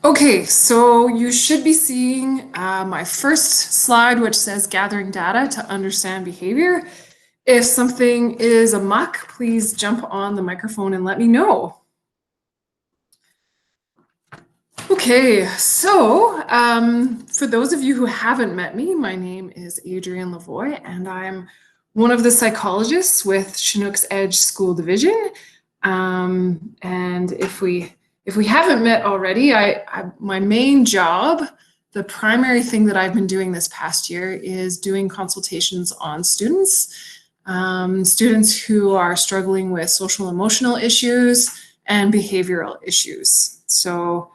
Okay, so you should be seeing my first slide, which says gathering data to understand behavior. If something is amok, please jump on the microphone and let me know. Okay, so for those of you who haven't met me, my name is Adrienne Lavoie, and I'm one of the psychologists with Chinook's Edge School Division. And if we haven't met already, my main job, the primary thing that I've been doing this past year is doing consultations on students, students who are struggling with social emotional issues and behavioral issues. So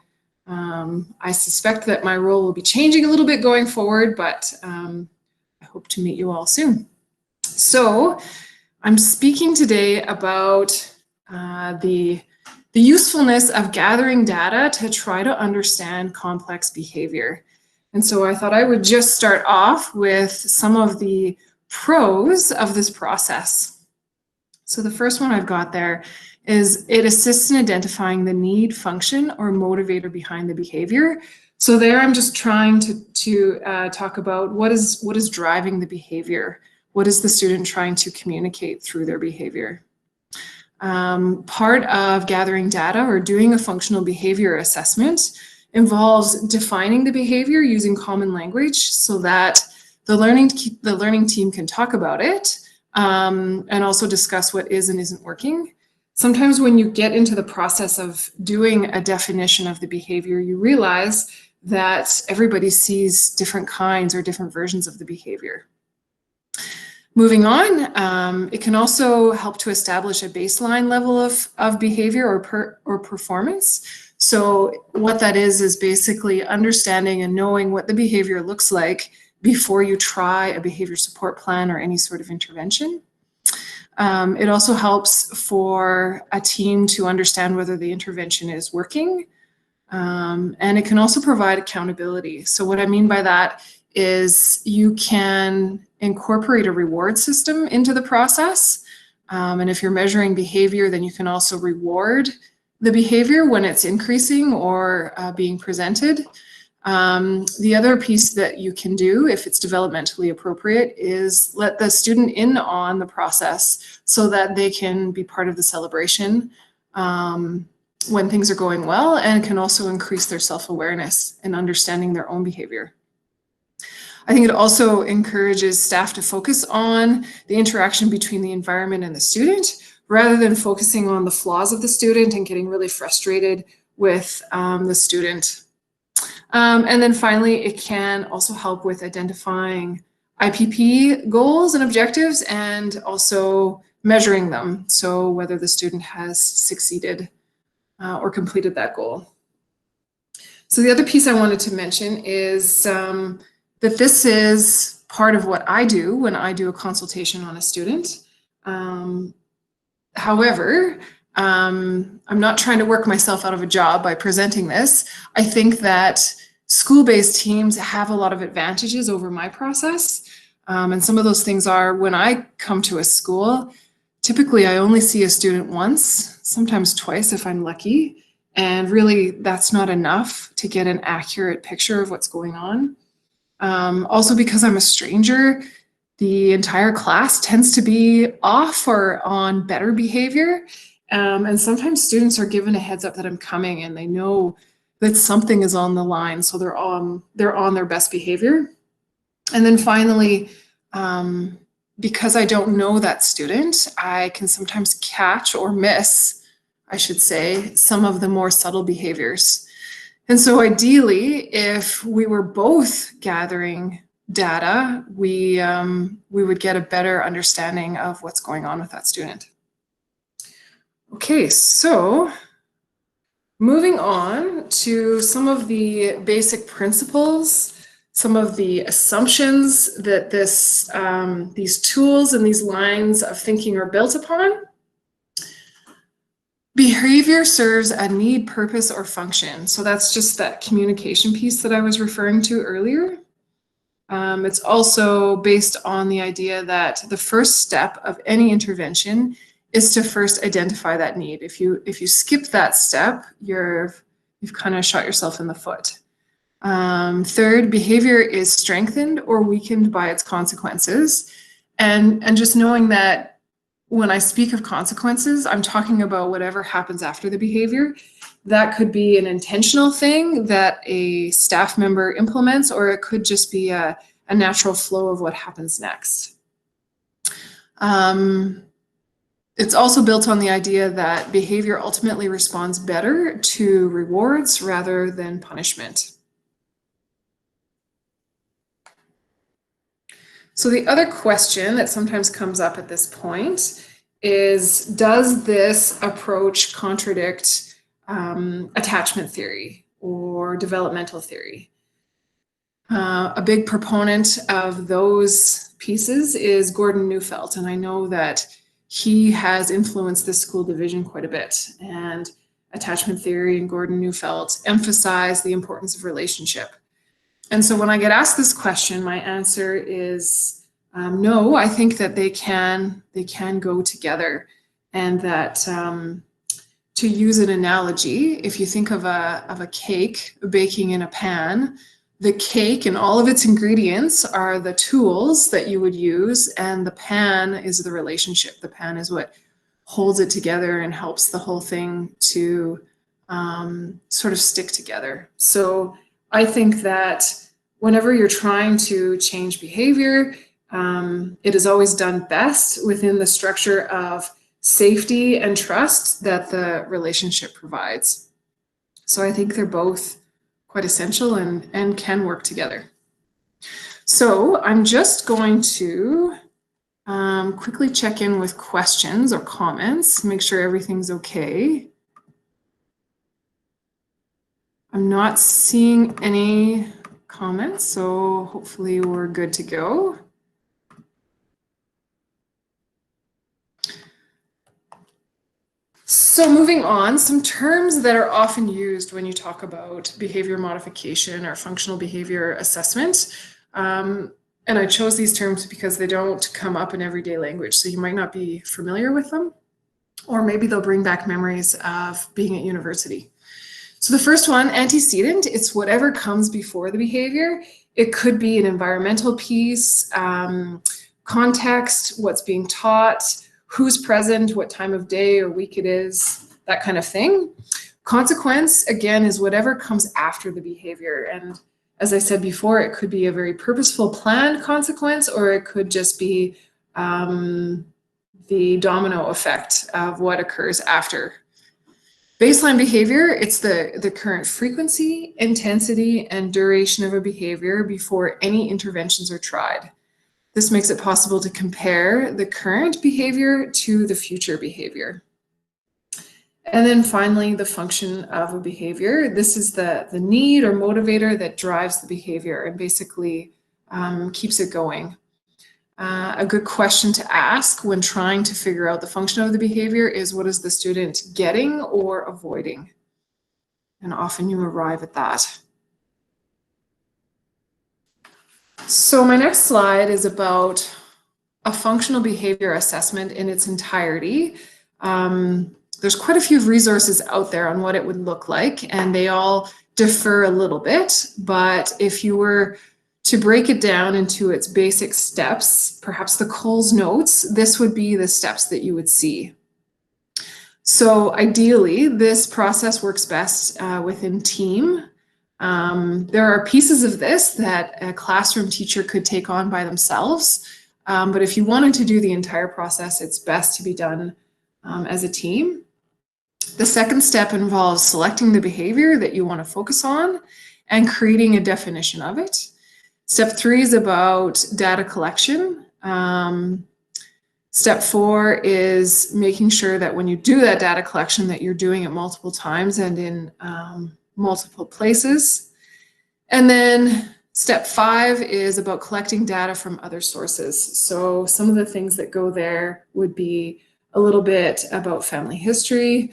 I suspect that my role will be changing a little bit going forward, but I hope to meet you all soon. So I'm speaking today about the usefulness of gathering data to try to understand complex behavior. And so I thought I would just start off with some of the pros of this process. So the first one I've got there is it assists in identifying the need, function, or motivator behind the behavior. So there I'm just trying to talk about what is driving the behavior. What is the student trying to communicate through their behavior? Part of gathering data or doing a functional behavior assessment involves defining the behavior using common language so that the learning team can talk about it and also discuss what is and isn't working. Sometimes when you get into the process of doing a definition of the behavior, you realize that everybody sees different kinds or different versions of the behavior. Moving on, it can also help to establish a baseline level of behavior or performance. So what that is basically understanding and knowing what the behavior looks like before you try a behavior support plan or any sort of intervention. It also helps for a team to understand whether the intervention is working. And it can also provide accountability. So what I mean by that is you can incorporate a reward system into the process. And if you're measuring behavior, then you can also reward the behavior when it's increasing or being presented. The other piece that you can do, if it's developmentally appropriate, is let the student in on the process so that they can be part of the celebration when things are going well, and can also increase their self-awareness and understanding their own behavior. I think it also encourages staff to focus on the interaction between the environment and the student, rather than focusing on the flaws of the student and getting really frustrated with the student. And then finally, it can also help with identifying IPP goals and objectives and also measuring them. So whether the student has succeeded or completed that goal. So the other piece I wanted to mention is that this is part of what I do when I do a consultation on a student. However, I'm not trying to work myself out of a job by presenting this. I think that school-based teams have a lot of advantages over my process. And some of those things are when I come to a school, typically I only see a student once, sometimes twice if I'm lucky. And really that's not enough to get an accurate picture of what's going on. Also because I'm a stranger, the entire class tends to be off or on better behavior. And sometimes students are given a heads up that I'm coming and they know that something is on the line, so they're on their best behavior. And then finally, because I don't know that student, I can sometimes catch or miss, I should say, some of the more subtle behaviors. And so ideally, if we were both gathering data, we would get a better understanding of what's going on with that student. Okay, so moving on to some of the basic principles, some of the assumptions that these tools and these lines of thinking are built upon. Behavior serves a need, purpose, or function. So that's just that communication piece that I was referring to earlier. It's also based on the idea that the first step of any intervention is to first identify that need. If you skip that step, you're you've kind of shot yourself in the foot. Third, behavior is strengthened or weakened by its consequences. And just knowing that when I speak of consequences, I'm talking about whatever happens after the behavior. That could be an intentional thing that a staff member implements, or it could just be a natural flow of what happens next. It's also built on the idea that behavior ultimately responds better to rewards rather than punishment. So the other question that sometimes comes up at this point is, does this approach contradict attachment theory or developmental theory? A big proponent of those pieces is Gordon Neufeld, and I know that he has influenced this school division quite a bit. And attachment theory and Gordon Neufeld emphasize the importance of relationship. And so when I get asked this question, my answer is no. I think that they can go together, and that to use an analogy, if you think of a cake baking in a pan, the cake and all of its ingredients are the tools that you would use, and the pan is the relationship. The pan is what holds it together and helps the whole thing to sort of stick together. So I think that whenever you're trying to change behavior, it is always done best within the structure of safety and trust that the relationship provides. So I think they're both quite essential and can work together. So I'm just going to quickly check in with questions or comments, make sure everything's okay. I'm not seeing any comments, so hopefully we're good to go. So moving on, some terms that are often used when you talk about behavior modification or functional behavior assessment. And I chose these terms because they don't come up in everyday language, so you might not be familiar with them, or maybe they'll bring back memories of being at university. So the first one, antecedent, it's whatever comes before the behavior. It could be an environmental piece, context, what's being taught, who's present, what time of day or week it is, that kind of thing. Consequence, again, is whatever comes after the behavior. And as I said before, it could be a very purposeful, planned consequence, or it could just be the domino effect of what occurs after. Baseline behavior, it's the current frequency, intensity, and duration of a behavior before any interventions are tried. This makes it possible to compare the current behavior to the future behavior. And then finally, the function of a behavior. This is the need or motivator that drives the behavior and basically keeps it going. A good question to ask when trying to figure out the function of the behavior is, what is the student getting or avoiding? And often you arrive at that. So my next slide is about a functional behavior assessment in its entirety. There's quite a few resources out there on what it would look like, and they all differ a little bit. But if you were to break it down into its basic steps, perhaps the Coles notes, this would be the steps that you would see. So ideally, this process works best within team. There are pieces of this that a classroom teacher could take on by themselves. But if you wanted to do the entire process, it's best to be done as a team. The second step involves selecting the behavior that you want to focus on and creating a definition of it. Step 3 is about data collection. Step 4 is making sure that when you do that data collection that you're doing it multiple times and in multiple places. And then step 5 is about collecting data from other sources. So some of the things that go there would be a little bit about family history,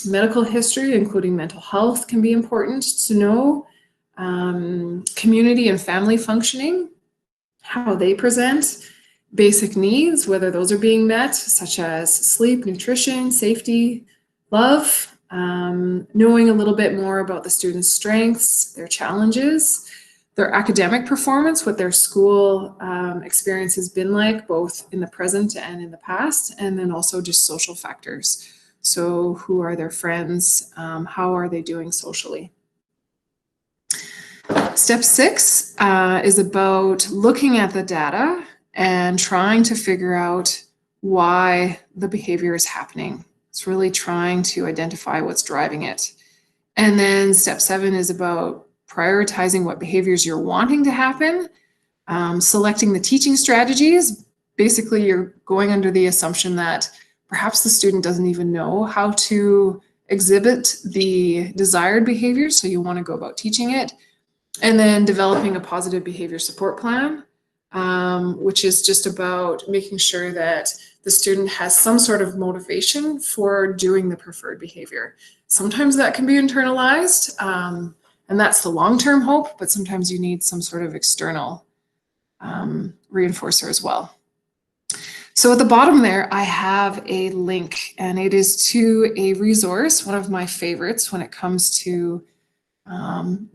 medical history, including mental health can be important to know, community and family functioning, how they present, basic needs, whether those are being met, such as sleep, nutrition, safety, love, knowing a little bit more about the student's strengths, their challenges, their academic performance, what their school experience has been like, both in the present and in the past, and then also just social factors. So who are their friends? How are they doing socially? Step 6 is about looking at the data and trying to figure out why the behavior is happening. It's really trying to identify what's driving it. And then step 7 is about prioritizing what behaviors you're wanting to happen, selecting the teaching strategies. Basically, you're going under the assumption that perhaps the student doesn't even know how to exhibit the desired behavior, so you want to go about teaching it. And then developing a positive behavior support plan, which is just about making sure that the student has some sort of motivation for doing the preferred behavior. Sometimes that can be internalized, and that's the long-term hope, but sometimes you need some sort of external reinforcer as well. So at the bottom there, I have a link, and it is to a resource, one of my favorites when it comes to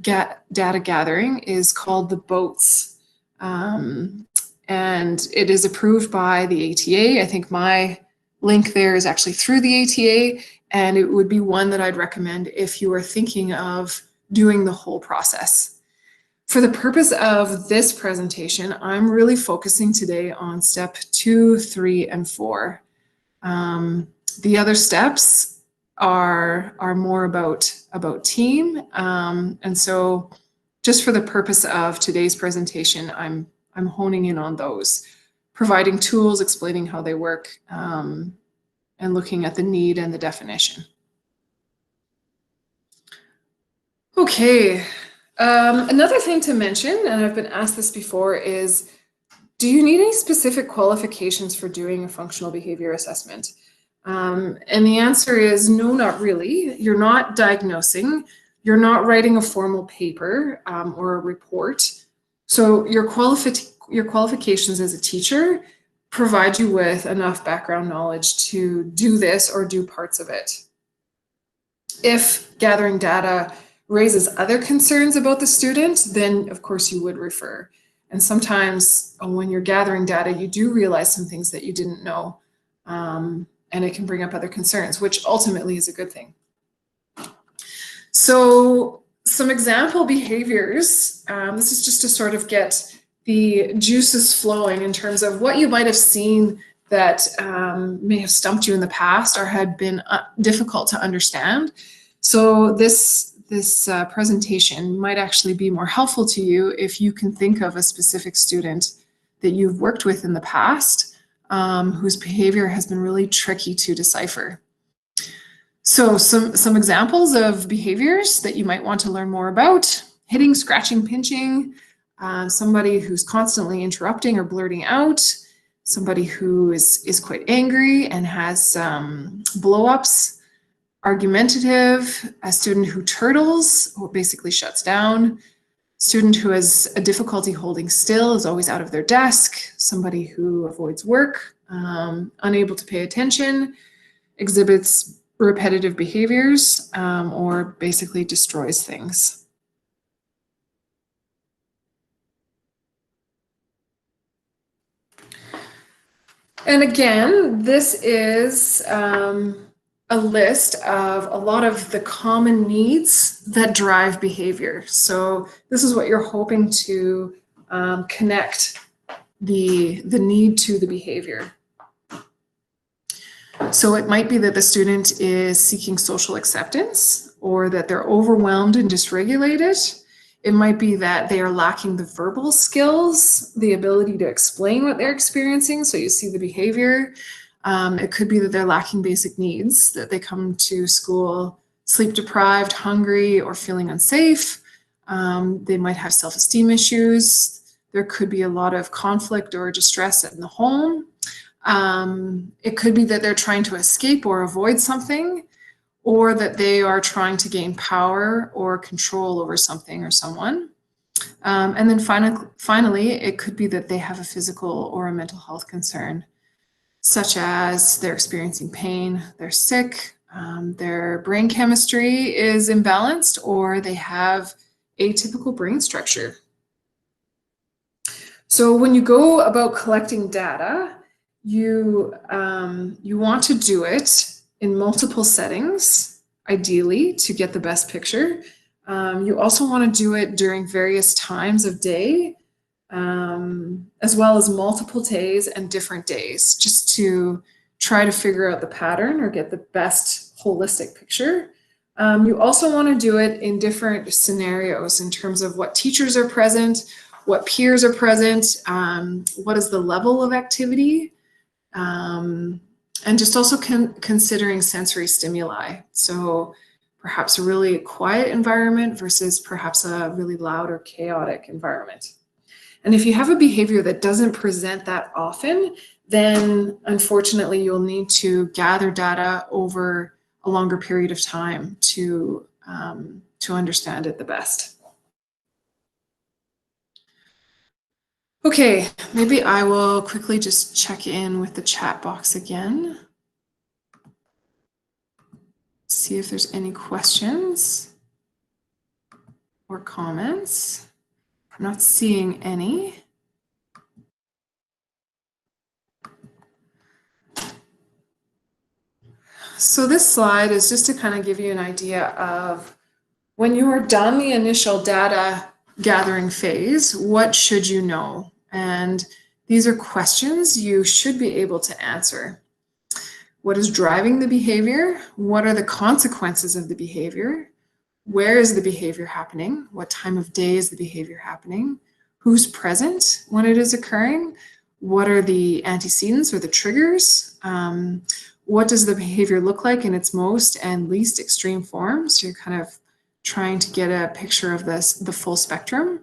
data gathering, is called the BOATS. And it is approved by the ATA. I think my link there is actually through the ATA, and it would be one that I'd recommend if you are thinking of doing the whole process. For the purpose of this presentation, I'm really focusing today on step 2, 3, and 4. The other steps are more about team, and so just for the purpose of today's presentation, I'm honing in on those, providing tools, explaining how they work, and looking at the need and the definition. Okay, another thing to mention, and I've been asked this before, is do you need any specific qualifications for doing a functional behavior assessment? And the answer is no, not really. You're not diagnosing, you're not writing a formal paper or a report. So your qualifications as a teacher provide you with enough background knowledge to do this or do parts of it. If gathering data raises other concerns about the student, then of course you would refer. And sometimes when you're gathering data, you do realize some things that you didn't know, and it can bring up other concerns, which ultimately is a good thing. So some example behaviors, this is just to sort of get the juices flowing in terms of what you might have seen that may have stumped you in the past or had been difficult to understand. So this presentation might actually be more helpful to you if you can think of a specific student that you've worked with in the past whose behavior has been really tricky to decipher. So some examples of behaviors that you might want to learn more about: hitting, scratching, pinching, somebody who's constantly interrupting or blurting out, somebody who is quite angry and has blow-ups, argumentative, a student who turtles or basically shuts down, student who has a difficulty holding still, is always out of their desk, somebody who avoids work, unable to pay attention, exhibits repetitive behaviors, or basically destroys things. And again, this is a list of a lot of the common needs that drive behavior. So this is what you're hoping to connect the need to the behavior. So it might be that the student is seeking social acceptance, or that they're overwhelmed and dysregulated. It might be that they are lacking the verbal skills, the ability to explain what they're experiencing, so you see the behavior. It could be that they're lacking basic needs, that they come to school sleep deprived, hungry, or feeling unsafe. They might have self-esteem issues. There could be a lot of conflict or distress in the home. It could be that they're trying to escape or avoid something, or that they are trying to gain power or control over something or someone. And then finally, it could be that they have a physical or a mental health concern, such as they're experiencing pain, they're sick, their brain chemistry is imbalanced, or they have atypical brain structure. So when you go about collecting data, you want to do it in multiple settings, ideally, to get the best picture. You also want to do it during various times of day, as well as multiple days and different days, just to try to figure out the pattern or get the best holistic picture. You also want to do it in different scenarios in terms of what teachers are present, what peers are present, what is the level of activity, and just also considering sensory stimuli. So perhaps a really quiet environment versus perhaps a really loud or chaotic environment. And if you have a behavior that doesn't present that often, then unfortunately you'll need to gather data over a longer period of time to understand it the best. Okay, maybe I will quickly just check in with the chat box again. See if there's any questions or comments. I'm not seeing any. So this slide is just to kind of give you an idea of when you are done the initial data gathering phase, what should you know? And these are questions you should be able to answer. What is driving the behavior? What are the consequences of the behavior? Where is the behavior happening? What time of day is the behavior happening? Who's present when it is occurring? What are the antecedents or the triggers? What does the behavior look like in its most and least extreme forms? So you're kind of trying to get a picture of this, the full spectrum.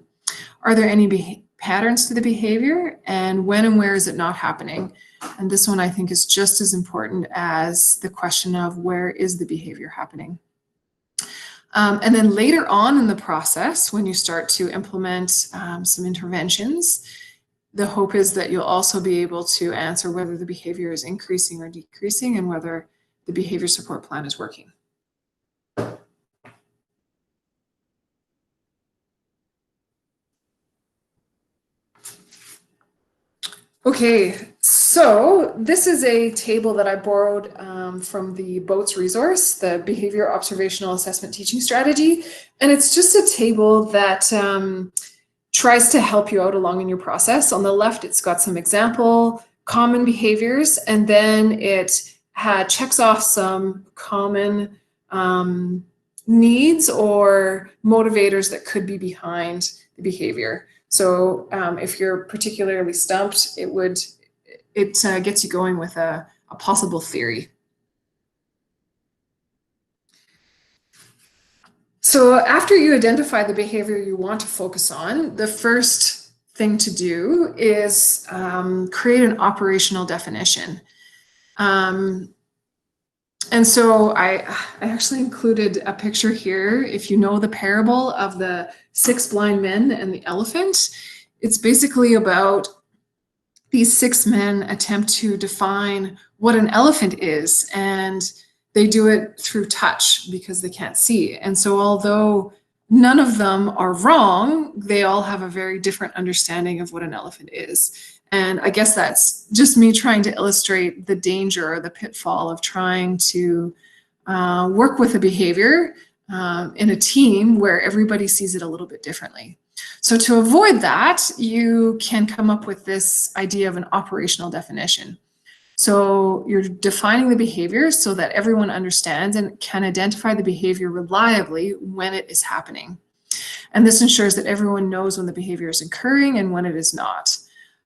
Are there any patterns to the behavior, and when and where is it not happening? And this one I think is just as important as the question of where is the behavior happening. And then later on in the process, when you start to implement some interventions, the hope is that you'll also be able to answer whether the behavior is increasing or decreasing and whether the behavior support plan is working. Okay, so this is a table that I borrowed from the BOATS resource, the Behavior Observational Assessment Teaching Strategy. And it's just a table that tries to help you out along in your process. On the left, it's got some example common behaviors, and then it checks off some common needs or motivators that could be behind the behavior. So if you're particularly stumped, it gets you going with a possible theory. So after you identify the behavior you want to focus on, the first thing to do is create an operational definition. And so I actually included a picture here. If you know the parable of the 6 blind men and the elephant, it's basically about these 6 men attempt to define what an elephant is, and they do it through touch because they can't see. And so although none of them are wrong, they all have a very different understanding of what an elephant is. And I guess that's just me trying to illustrate the danger or the pitfall of trying to work with a behavior in a team where everybody sees it a little bit differently. So to avoid that, you can come up with this idea of an operational definition. So you're defining the behavior so that everyone understands and can identify the behavior reliably when it is happening. And this ensures that everyone knows when the behavior is occurring and when it is not.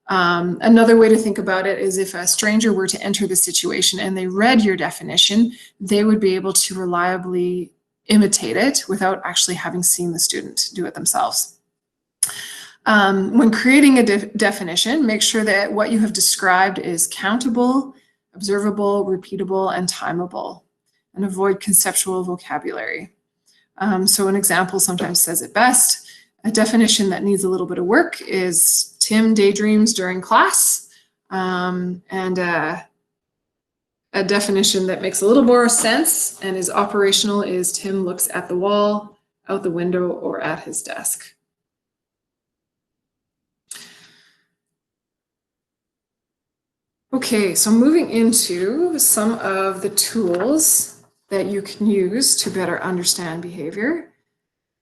Another way to think about it is if a stranger were to enter the situation and they read your definition, they would be able to reliably imitate it without actually having seen the student do it themselves. When creating a definition, make sure that what you have described is countable, observable, repeatable, and timeable, and avoid conceptual vocabulary. So an example sometimes says it best. A definition that needs a little bit of work is Tim daydreams during class. And A definition that makes a little more sense and is operational is Tim looks at the wall, out the window, or at his desk. Okay, so moving into some of the tools that you can use to better understand behavior.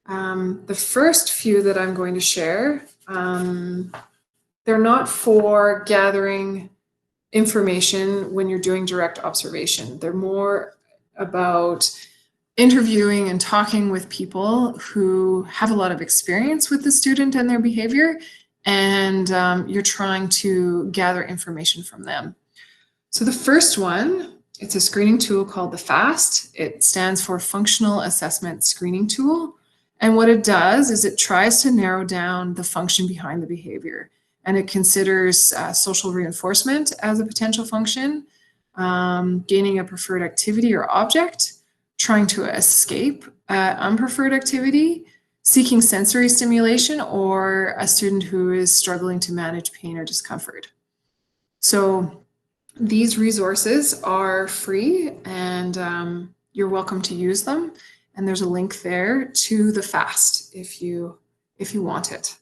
The first few that I'm going to share, they're not for gathering information when you're doing direct observation. They're more about interviewing and talking with people who have a lot of experience with the student and their behavior, and you're trying to gather information from them. So the first one, it's a screening tool called the FAST. It stands for Functional Assessment Screening Tool. And what it does is it tries to narrow down the function behind the behavior. And it considers social reinforcement as a potential function, gaining a preferred activity or object, trying to escape unpreferred activity, seeking sensory stimulation, or a student who is struggling to manage pain or discomfort. So these resources are free, and you're welcome to use them. And there's a link there to the FAST if you want it.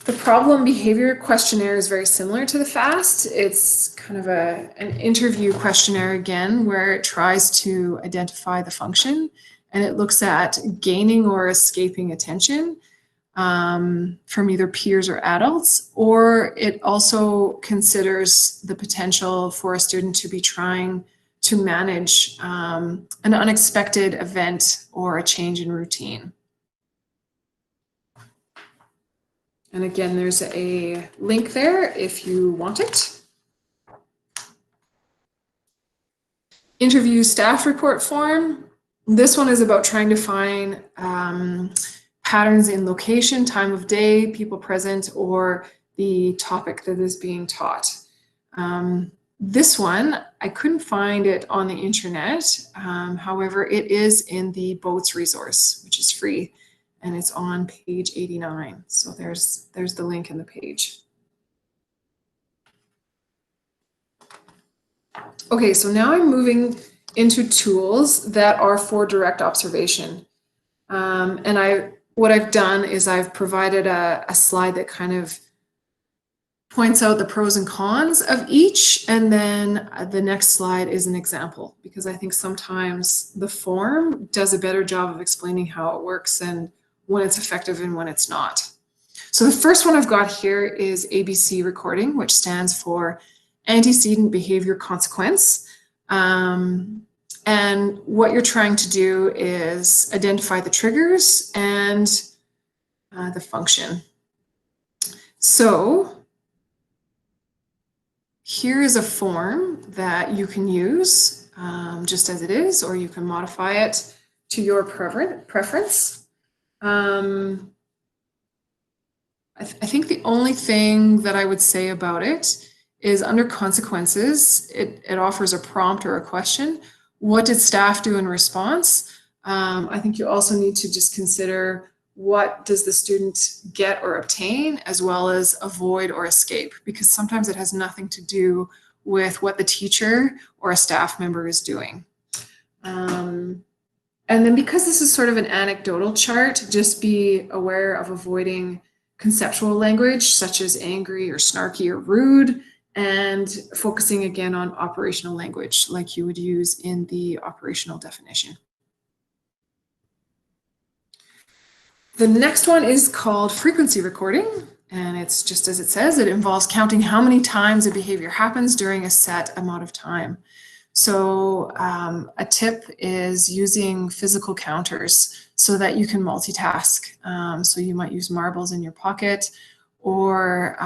The problem behavior questionnaire is very similar to the FAST. It's kind of an interview questionnaire again, where it tries to identify the function, and it looks at gaining or escaping attention from either peers or adults, or it also considers the potential for a student to be trying to manage an unexpected event or a change in routine. And again, there's a link there if you want it. Interview staff report form. This one is about trying to find patterns in location, time of day, people present, or the topic that is being taught. This one, I couldn't find it on the internet. However, it is in the BOATS resource, which is free, and it's on page 89. So there's the link in the page. Okay, so now I'm moving into tools that are for direct observation. And what I've done is I've provided a slide that kind of points out the pros and cons of each, and then the next slide is an example, because I think sometimes the form does a better job of explaining how it works and when it's effective and when it's not. So the first one I've got here is ABC recording, which stands for Antecedent Behavior Consequence. And what you're trying to do is identify the triggers and the function. So here is a form that you can use just as it is, or you can modify it to your preference. I think the only thing that I would say about it is under consequences, it offers a prompt or a question. What did staff do in response? I think you also need to just consider what does the student get or obtain, as well as avoid or escape, because sometimes it has nothing to do with what the teacher or a staff member is doing. And then because this is sort of an anecdotal chart, just be aware of avoiding conceptual language such as angry or snarky or rude, and focusing again on operational language like you would use in the operational definition. The next one is called frequency recording, and it's just as it says, it involves counting how many times a behavior happens during a set amount of time. So a tip is using physical counters so that you can multitask. So you might use marbles in your pocket, or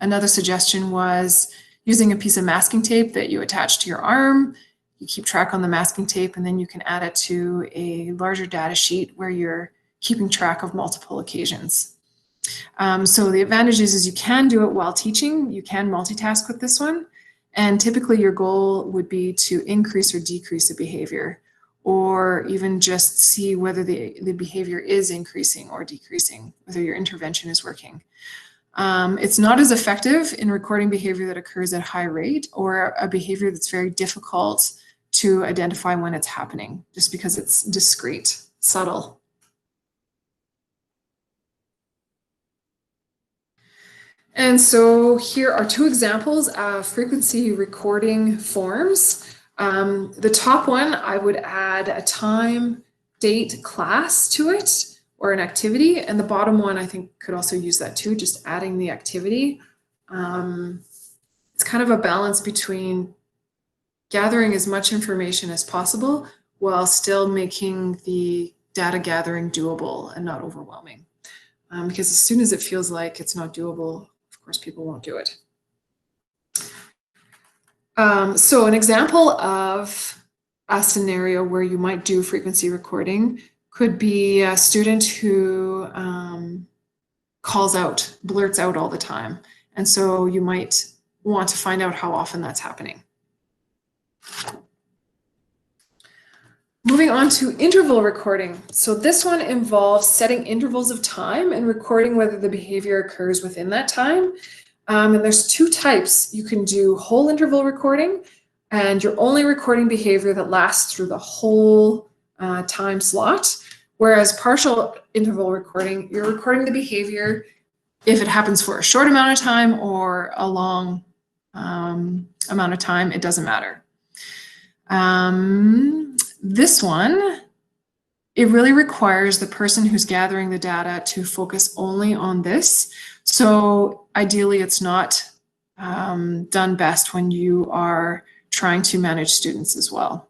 another suggestion was using a piece of masking tape that you attach to your arm. You keep track on the masking tape, and then you can add it to a larger data sheet where you're keeping track of multiple occasions. So the advantage is you can do it while teaching. You can multitask with this one. And typically your goal would be to increase or decrease a behavior, or even just see whether the behavior is increasing or decreasing, whether your intervention is working. It's not as effective in recording behavior that occurs at high rate or a behavior that's very difficult to identify when it's happening, just because it's discrete, subtle. And so here are two examples of frequency recording forms. The top one, I would add a time, date, class to it, or an activity. And the bottom one, I think, could also use that too, just adding the activity. It's kind of a balance between gathering as much information as possible while still making the data gathering doable and not overwhelming. Because as soon as it feels like it's not doable, of course, people won't do it. So an example of a scenario where you might do frequency recording could be a student who calls out, blurts out all the time. And so you might want to find out how often that's happening. Moving on to interval recording. So this one involves setting intervals of time and recording whether the behavior occurs within that time. And there's two types. You can do whole interval recording, and you're only recording behavior that lasts through the whole time slot. Whereas partial interval recording, you're recording the behavior if it happens for a short amount of time or a long amount of time, it doesn't matter. This one, it really requires the person who's gathering the data to focus only on this. So ideally, it's not done best when you are trying to manage students as well.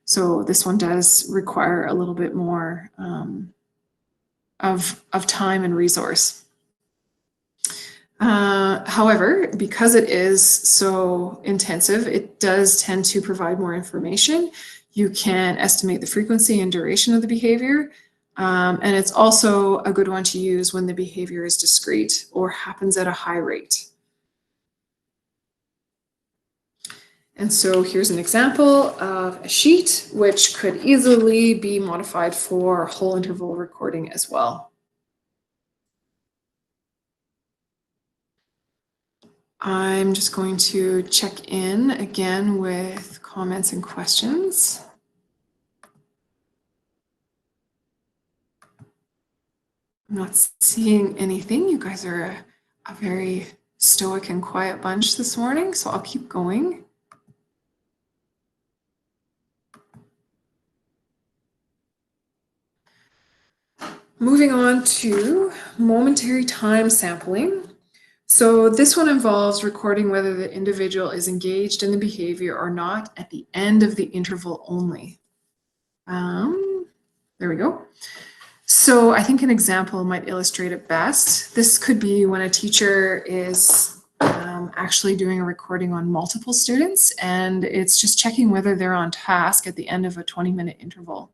So this one does require a little bit more of time and resource. However, because it is so intensive, it does tend to provide more information. You can estimate the frequency and duration of the behavior. And it's also a good one to use when the behavior is discrete or happens at a high rate. And so here's an example of a sheet which could easily be modified for whole interval recording as well. I'm just going to check in again with comments and questions. I'm not seeing anything. You guys are a very stoic and quiet bunch this morning, so I'll keep going. Moving on to momentary time sampling. So this one involves recording whether the individual is engaged in the behavior or not at the end of the interval only. There we go. So I think an example might illustrate it best. This could be when a teacher is actually doing a recording on multiple students, and it's just checking whether they're on task at the end of a 20-minute interval.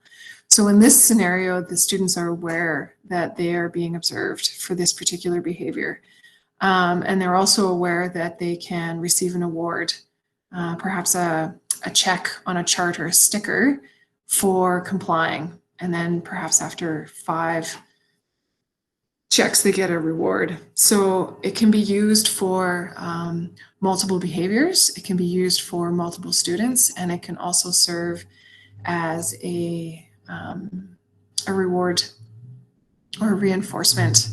So in this scenario, the students are aware that they are being observed for this particular behavior. And they're also aware that they can receive an award, perhaps a check on a chart or a sticker for complying. And then perhaps after 5 checks, they get a reward. So it can be used for multiple behaviors. It can be used for multiple students, and it can also serve as a reward or a reinforcement.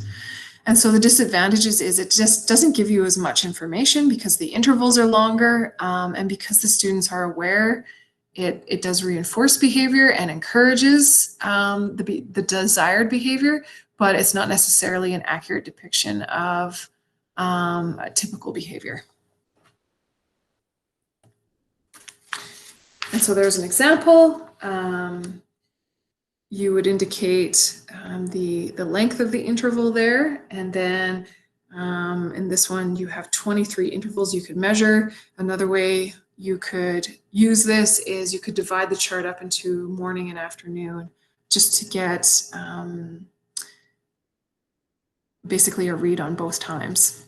And so the disadvantages is it just doesn't give you as much information because the intervals are longer, and because the students are aware, it does reinforce behavior and encourages the desired behavior, but it's not necessarily an accurate depiction of a typical behavior. And so there's an example. You would indicate the length of the interval there, and then in this one you have 23 intervals you could measure. Another way you could use this is you could divide the chart up into morning and afternoon just to get basically a read on both times.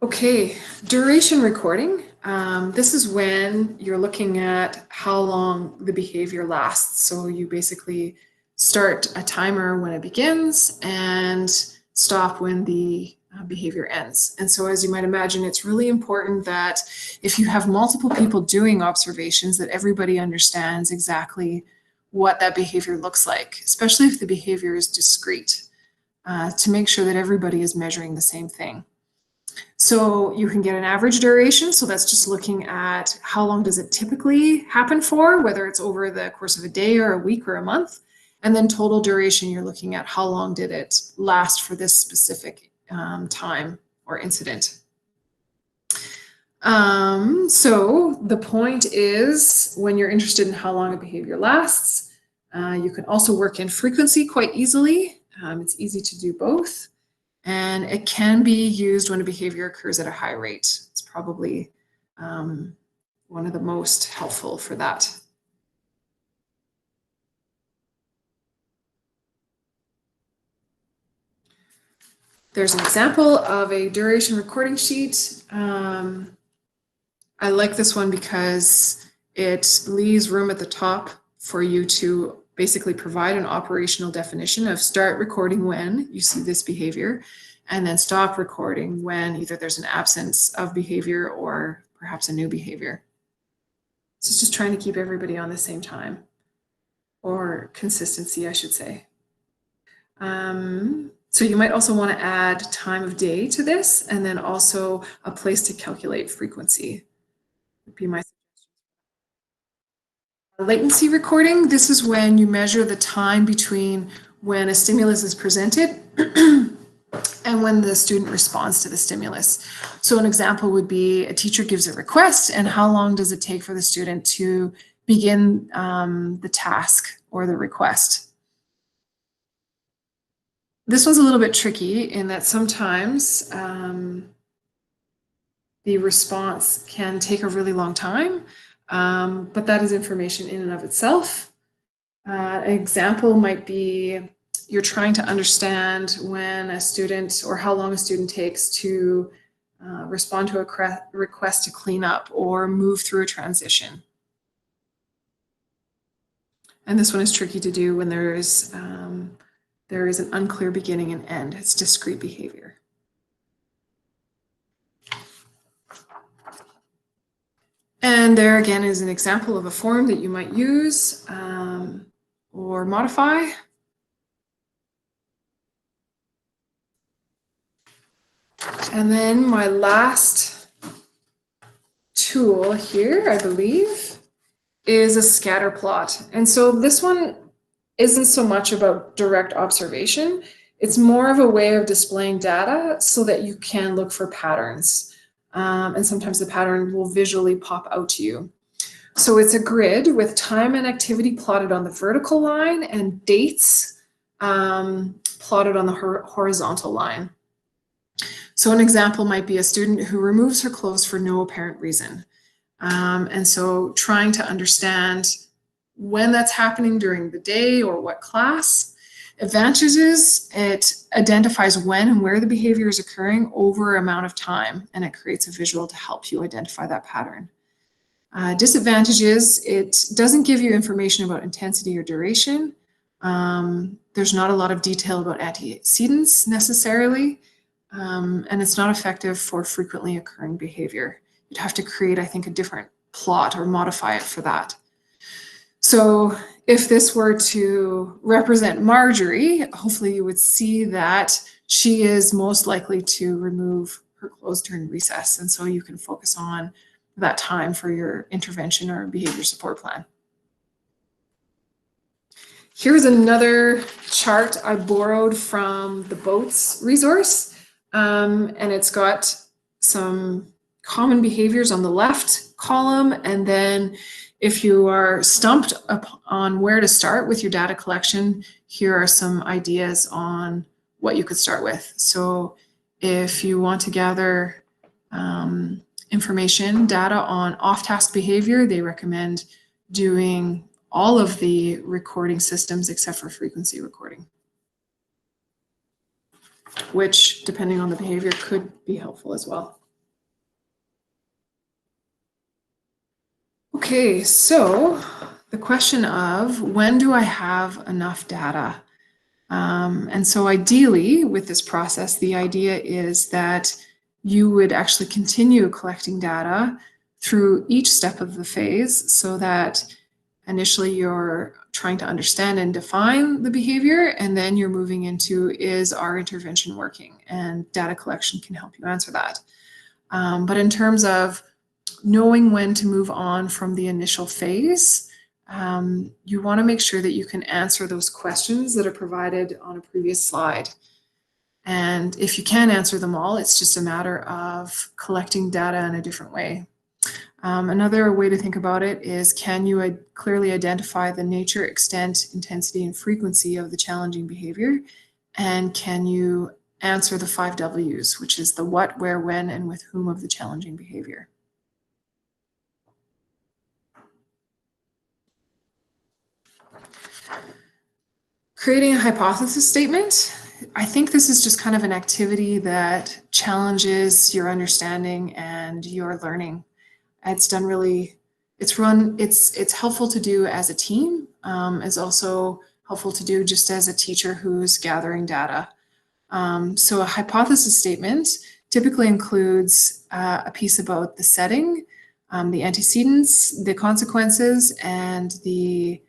Okay, duration recording. This is when you're looking at how long the behavior lasts. So you basically start a timer when it begins and stop when the behavior ends. And so as you might imagine, it's really important that if you have multiple people doing observations, that everybody understands exactly what that behavior looks like, especially if the behavior is discrete, to make sure that everybody is measuring the same thing. So you can get an average duration. So that's just looking at how long does it typically happen for, whether it's over the course of a day or a week or a month. And then total duration, you're looking at how long did it last for this specific time or incident. So the point is, when you're interested in how long a behavior lasts, you can also work in frequency quite easily. It's easy to do both. And it can be used when a behavior occurs at a high rate. It's probably one of the most helpful for that. There's an example of a duration recording sheet. I like this one because it leaves room at the top for you to basically provide an operational definition of start recording when you see this behavior, and then stop recording when either there's an absence of behavior or perhaps a new behavior. So it's just trying to keep everybody on the same time, or consistency, I should say. So you might also want to add time of day to this, and then also a place to calculate frequency would be my suggestion. Latency recording, this is when you measure the time between when a stimulus is presented and when the student responds to the stimulus. So an example would be a teacher gives a request, and how long does it take for the student to begin the task or the request. This one's a little bit tricky in that sometimes the response can take a really long time, but that is information in and of itself. An example might be you're trying to understand when a student, or how long a student takes to respond to a request to clean up or move through a transition. And this one is tricky to do when there is an unclear beginning and end. It's discrete behavior. And there again is an example of a form that you might use or modify. And then my last tool here, I believe, is a scatter plot. And so this one isn't so much about direct observation. It's more of a way of displaying data so that you can look for patterns. And sometimes the pattern will visually pop out to you. So it's a grid with time and activity plotted on the vertical line and dates plotted on the horizontal line. So an example might be a student who removes her clothes for no apparent reason. And so trying to understand when that's happening during the day or what class. Advantages, it identifies when and where the behavior is occurring over amount of time, and it creates a visual to help you identify that pattern. Disadvantages, it doesn't give you information about intensity or duration. There's not a lot of detail about antecedents necessarily, and it's not effective for frequently occurring behavior. You'd have to create, I think, a different plot or modify it for that. So if this were to represent Marjorie, hopefully you would see that she is most likely to remove her clothes during recess. And so you can focus on that time for your intervention or behavior support plan. Here's another chart I borrowed from the BOATS resource. And it's got some common behaviors on the left column, and then if you are stumped on where to start with your data collection, here are some ideas on what you could start with. So if you want to gather information, data on off-task behavior, they recommend doing all of the recording systems except for frequency recording, which, depending on the behavior, could be helpful as well. Okay, so the question of when do I have enough data? And so ideally with this process, the idea is that you would actually continue collecting data through each step of the phase so that initially you're trying to understand and define the behavior, and then you're moving into, is our intervention working? And data collection can help you answer that. But in terms of knowing when to move on from the initial phase, you want to make sure that you can answer those questions that are provided on a previous slide. And if you can't answer them all, it's just a matter of collecting data in a different way. Another way to think about it is, can you clearly identify the nature, extent, intensity, and frequency of the challenging behavior? And can you answer the 5 W's, which is the what, where, when, and with whom of the challenging behavior? Creating a hypothesis statement. I think this is just kind of an activity that challenges your understanding and your learning. It's done really, it's helpful to do as a team. It's also helpful to do just as a teacher who's gathering data. So a hypothesis statement typically includes a piece about the setting, the antecedents, the consequences, and the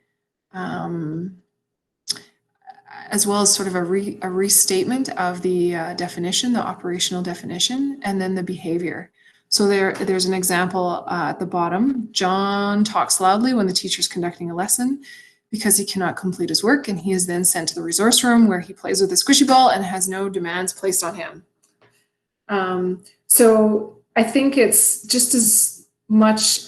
as well as sort of a restatement of the definition, the operational definition, and then the behavior. So there's an example at the bottom. John talks loudly when the teacher's conducting a lesson because he cannot complete his work, and he is then sent to the resource room where he plays with a squishy ball and has no demands placed on him. So I think it's just as much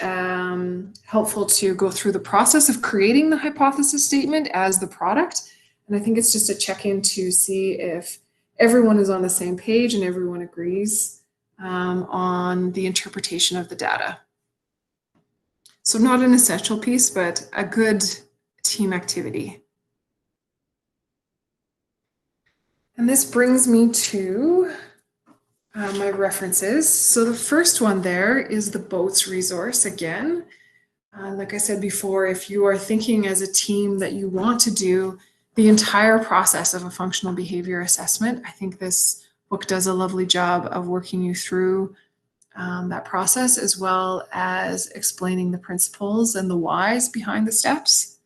helpful to go through the process of creating the hypothesis statement as the product. And I think it's just a check-in to see if everyone is on the same page and everyone agrees on the interpretation of the data. So not an essential piece, but a good team activity. And this brings me to my references. So the first one there is the BOATS resource again. Like I said before, if you are thinking as a team that you want to do the entire process of a functional behavior assessment, I think this book does a lovely job of working you through that process, as well as explaining the principles and the whys behind the steps.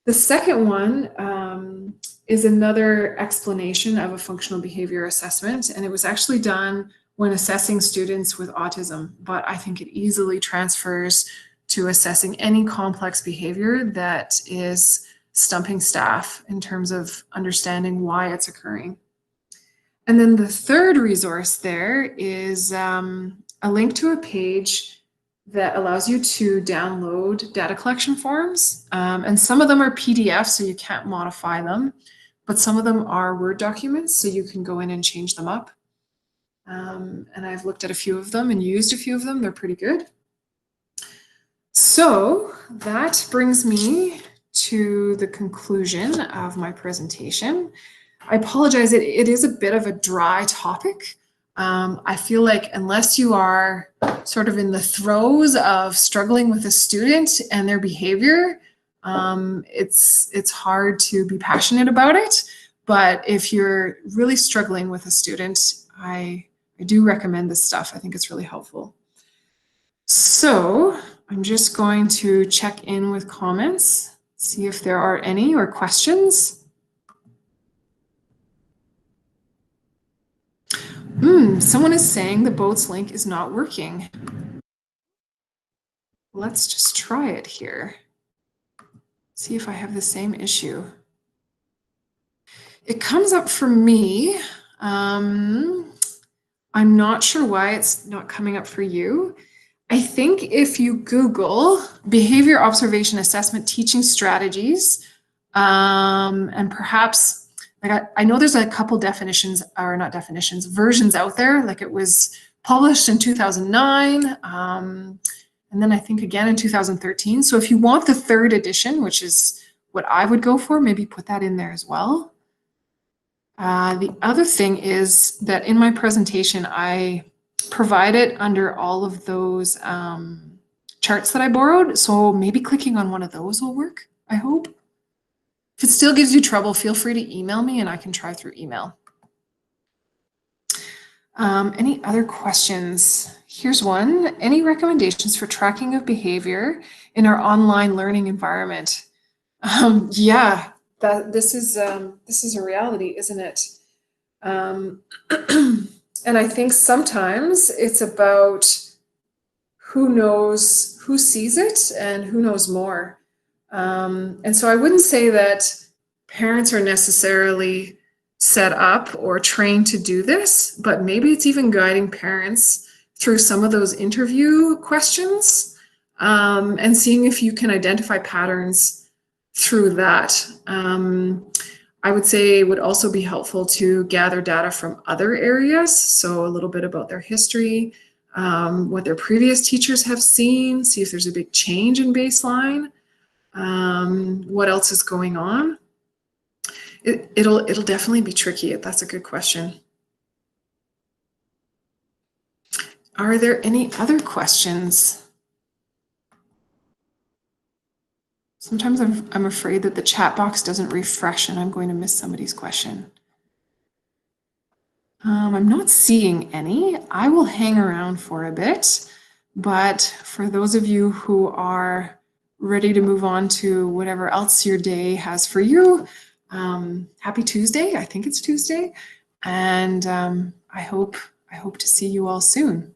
The second one is another explanation of a functional behavior assessment, and it was actually done when assessing students with autism, but I think it easily transfers to assessing any complex behavior that is stumping staff in terms of understanding why it's occurring. And then the third resource there is a link to a page that allows you to download data collection forms. And some of them are PDFs, so you can't modify them, but some of them are Word documents, so you can go in and change them up. And I've looked at a few of them and used a few of them. They're pretty good. So that brings me to the conclusion of my presentation. I apologize, it is a bit of a dry topic. I feel like unless you are sort of in the throes of struggling with a student and their behavior, it's hard to be passionate about it. But if you're really struggling with a student, I do recommend this stuff. I think it's really helpful. So I'm just going to check in with comments, see if there are any or questions. Someone is saying the BOATS link is not working. Let's just try it here. See if I have the same issue. It comes up for me. I'm not sure why it's not coming up for you. I think if you Google behavior observation assessment teaching strategies, and perhaps, like I know there's a couple definitions, or not definitions, versions out there. Like it was published in 2009, and then I think again in 2013. So if you want the 3rd edition, which is what I would go for, maybe put that in there as well. The other thing is that in my presentation, I provide it under all of those charts that I borrowed. So maybe clicking on one of those will work, I hope. If it still gives you trouble, feel free to email me and I can try through email. Any other questions? Here's one. Any recommendations for tracking of behavior in our online learning environment? Yeah, this is a reality, isn't it? And I think sometimes it's about who knows, who sees it, and who knows more. And so I wouldn't say that parents are necessarily set up or trained to do this, but maybe it's even guiding parents through some of those interview questions and seeing if you can identify patterns through that. I would say it would also be helpful to gather data from other areas, so a little bit about their history, what their previous teachers have seen, see if there's a big change in baseline, what else is going on. It'll definitely be tricky. That's a good question. Are there any other questions? Sometimes I'm afraid that the chat box doesn't refresh and I'm going to miss somebody's question. I'm not seeing any. I will hang around for a bit, but for those of you who are ready to move on to whatever else your day has for you, happy Tuesday. I think it's Tuesday, and I hope to see you all soon.